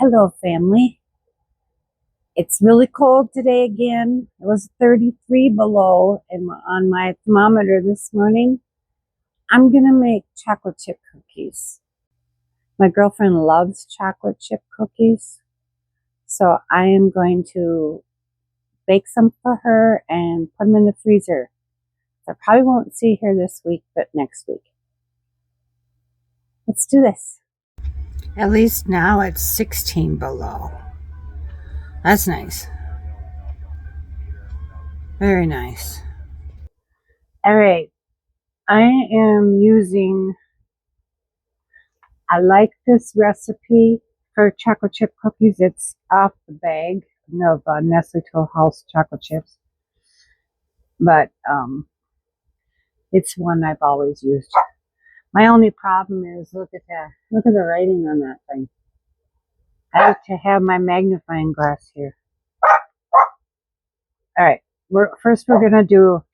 Hello, family. It's really cold today again. It was 33 below on my thermometer this morning. I'm going to make chocolate chip cookies. My girlfriend loves chocolate chip cookies, so I am going to bake some for her and put them in the freezer. I probably won't see her this week, but next week. Let's do this. At least now it's 16 below. That's nice. Very nice. All right. I like this recipe for chocolate chip cookies. It's off the bag of Nestle Toll House chocolate chips. But it's one I've always used. My only problem is, look at that. Look at the writing on that thing. I have to have my magnifying glass here. All right. First we're going to do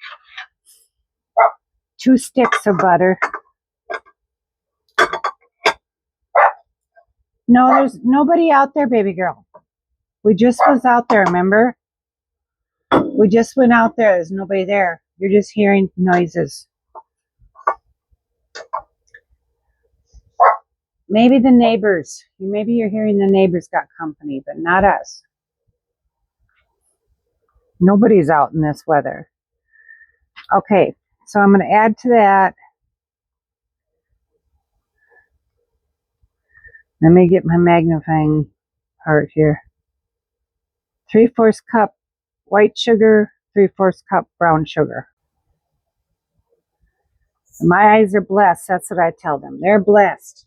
2 sticks of butter. No, there's nobody out there, baby girl. We just was out there, remember? We just went out there. There's nobody there. You're just hearing noises. Maybe the neighbors. Maybe you're hearing the neighbors got company, but not us. Nobody's out in this weather. Okay, so I'm going to add to that. Let me get my magnifying part here. 3/4 cup white sugar, 3/4 cup brown sugar. My eyes are blessed. That's what I tell them. They're blessed.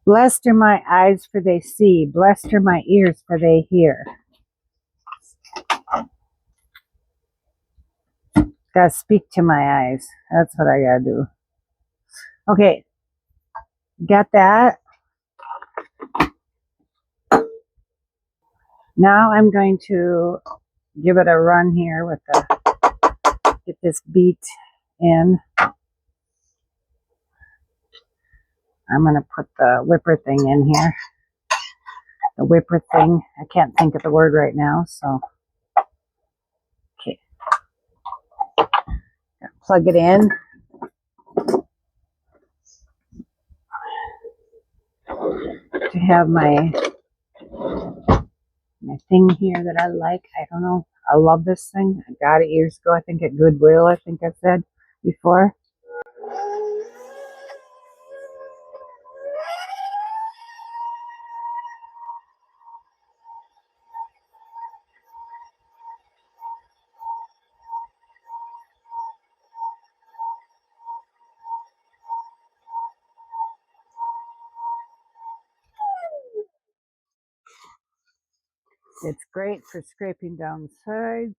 Blessed are my eyes, for they see. Blessed are my ears, for they hear. Gotta speak to my eyes. That's what I gotta do. Okay. Got that? Now I'm going to give it a run here with get this beat in. I'm going to put the whipper thing in here. The whipper thing. I can't think of the word right now, so. Okay. Plug it in. To have my thing here that I like. I don't know. I love this thing. I got it years ago. I think at Goodwill, I think I said before. It's great for scraping down sides.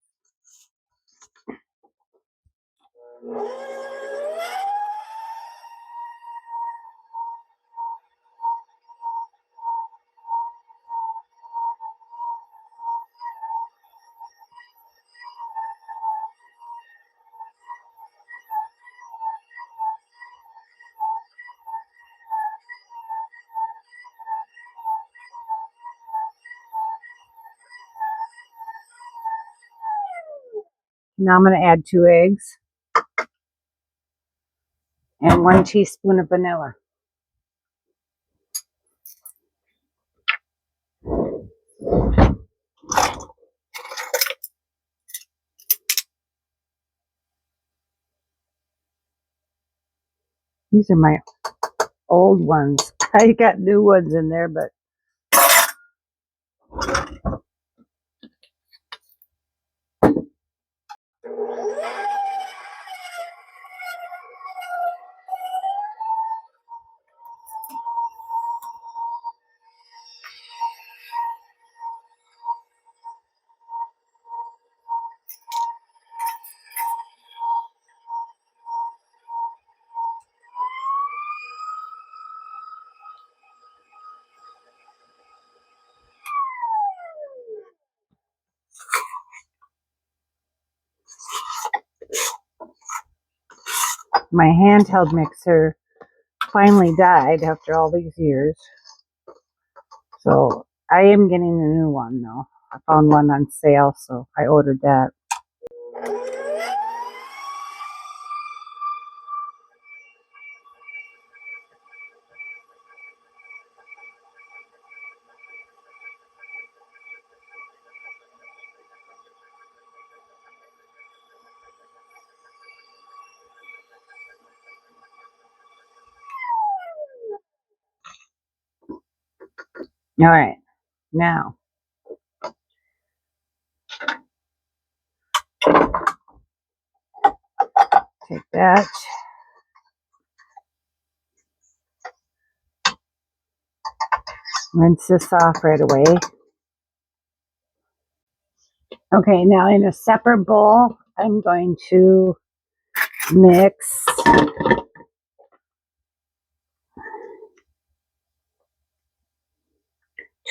Now I'm going to add 2 eggs and 1 teaspoon of vanilla. These are my old ones. I got new ones in there, but my handheld mixer finally died after all these years. So I am getting a new one though. I found one on sale, so I ordered that. All right, now take that. Rinse this off right away. Okay, now in a separate bowl, I'm going to mix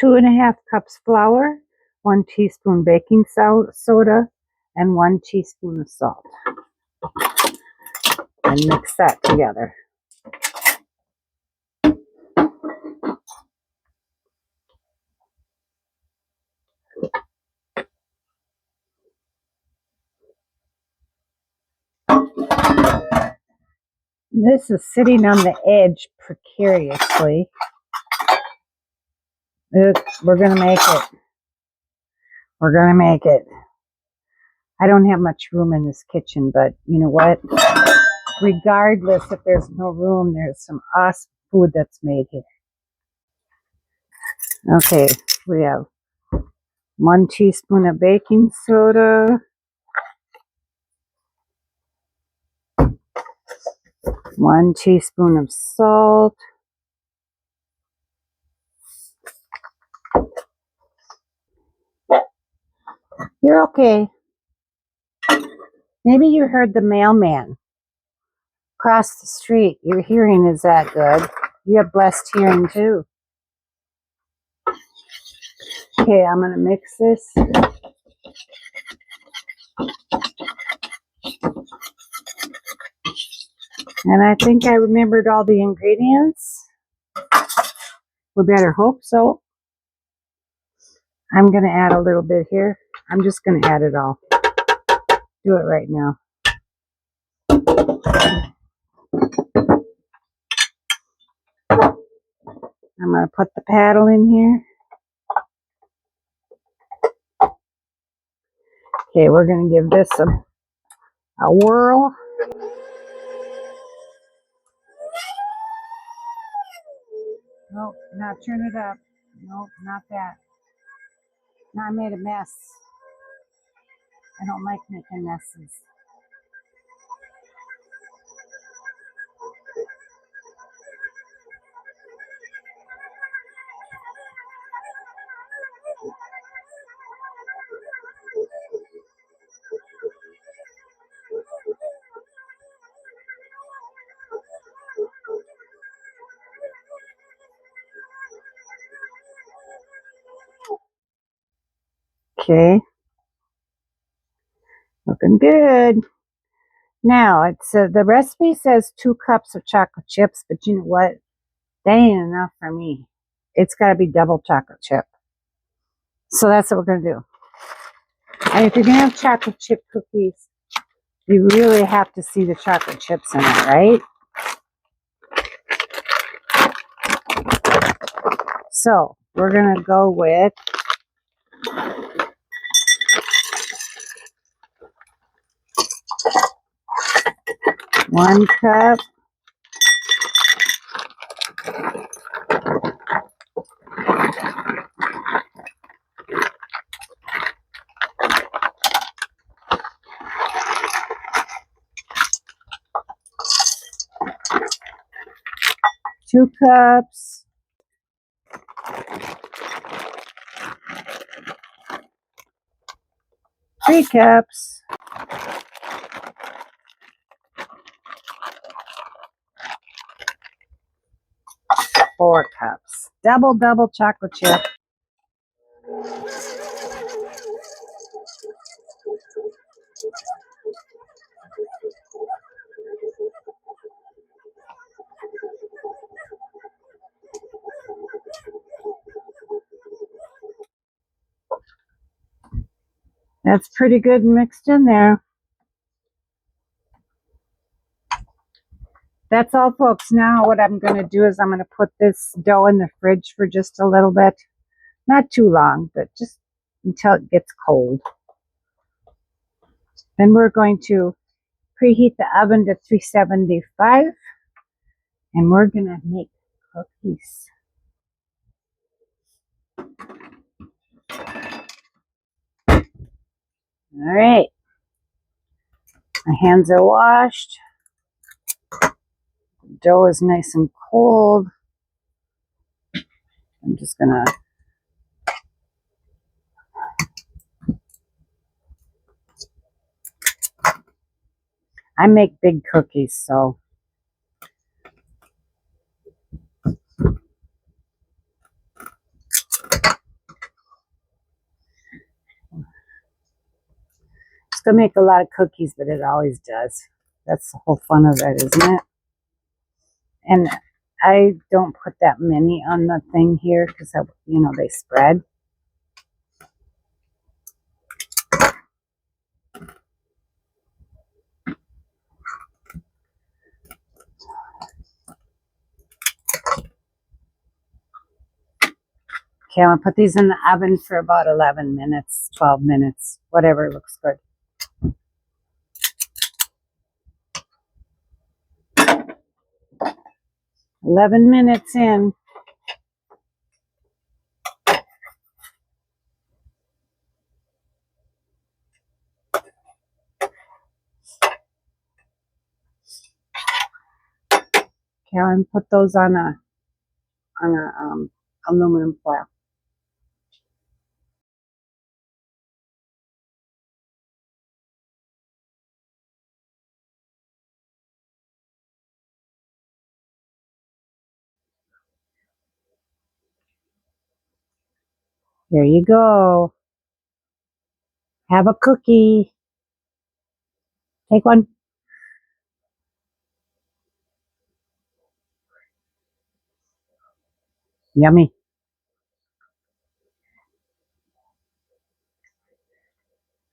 2.5 cups flour, 1 teaspoon baking soda, and 1 teaspoon of salt. And mix that together. This is sitting on the edge precariously. We're going to make it. We're going to make it. I don't have much room in this kitchen, but you know what? Regardless if there's no room, there's some awesome food that's made here. Okay, we have 1 teaspoon of baking soda, 1 teaspoon of salt, you're okay. Maybe you heard the mailman across the street. Your hearing is that good. You have blessed hearing too. Okay, I'm going to mix this. And I think I remembered all the ingredients. We better hope so. I'm going to add a little bit here. I'm just going to add it all. Do it right now. I'm going to put the paddle in here. Okay, we're going to give this a whirl. Nope, not turn it up. Nope, not that. Now I made a mess. I don't like making messes. Okay, looking good. Now, the recipe says 2 cups of chocolate chips, but you know what? That ain't enough for me. It's got to be double chocolate chip. So that's what we're going to do. And if you're going to have chocolate chip cookies, you really have to see the chocolate chips in it, right? So we're going to go with 1 cup, 2 cups, 3 cups, 4 cups. Double chocolate chip. That's pretty good mixed in there. That's all, folks. Now what I'm going to do is I'm going to put this dough in the fridge for just a little bit. Not too long, but just until it gets cold. Then we're going to preheat the oven to 375, and we're going to make cookies. All right. My hands are washed. The dough is nice and cold. I'm just going to I make big cookies, so it's going to make a lot of cookies, but it always does. That's the whole fun of it, isn't it? And I don't put that many on the thing here because, they spread. Okay, I'm going to put these in the oven for about 11 minutes, 12 minutes, whatever looks good. 11 minutes in. Okay, I'm going to put those on a aluminum foil. There you go. Have a cookie. Take one. Yummy.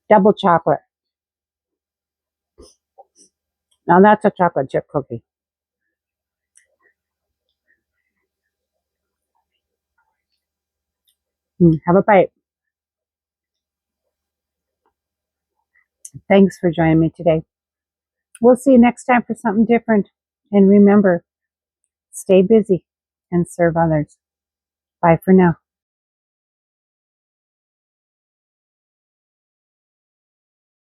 Double chocolate. Now that's a chocolate chip cookie. Have a bite. Thanks for joining me today. We'll see you next time for something different. And remember, stay busy and serve others. Bye for now.